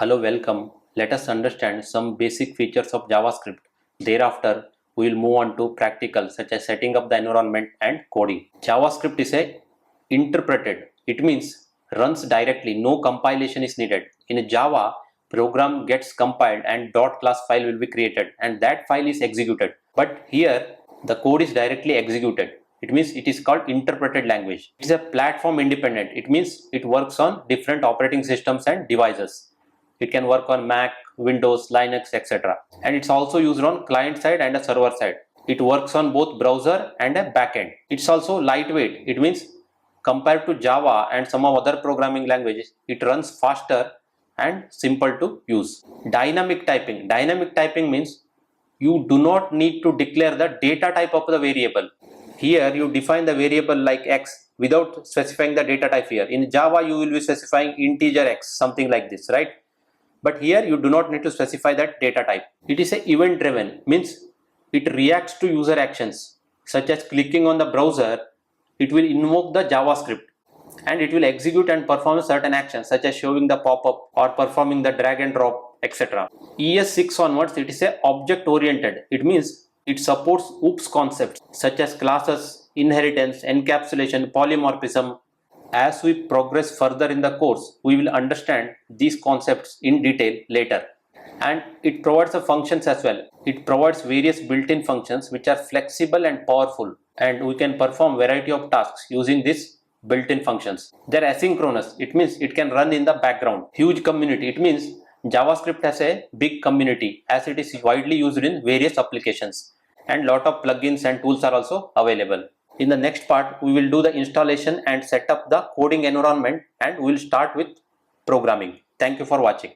Hello, welcome. Let us understand some basic features of JavaScript. Thereafter, we will move on to practical such as setting up the environment and coding. JavaScript is a interpreted. It means runs directly. No compilation is needed. In Java, program gets compiled and .class file will be created and that file is executed. But here, the code is directly executed. It means it is called interpreted language. It is a platform independent. It means it works on different operating systems and devices. It can work on Mac, Windows, Linux, etc. And it's also used on client side and a server side. It works on both browser and a backend. It's also lightweight. It means compared to Java and some of other programming languages, it runs faster and simple to use. Dynamic typing. Dynamic typing means you do not need to declare the data type of the variable. Here you define the variable like x without specifying the data type here. In Java you will be specifying integer x, something like this, right? But here you do not need to specify that data type. It is a event driven, means it reacts to user actions such as clicking on the browser. It will invoke the JavaScript and it will execute and perform certain actions such as showing the pop-up or performing the drag and drop, etc. ES6 onwards, it is a object oriented. It means it supports OOPS concepts such as classes, inheritance, encapsulation, polymorphism. As we progress further in the course, we will understand these concepts in detail later. And it provides the functions as well. It provides various built-in functions which are flexible and powerful, and we can perform variety of tasks using these built-in functions. They're asynchronous. It means it can run in the background. Huge community. It means JavaScript has a big community as it is widely used in various applications, and lot of plugins and tools are also available. In the next part, we will do the installation and set up the coding environment, and we will start with programming. Thank you for watching.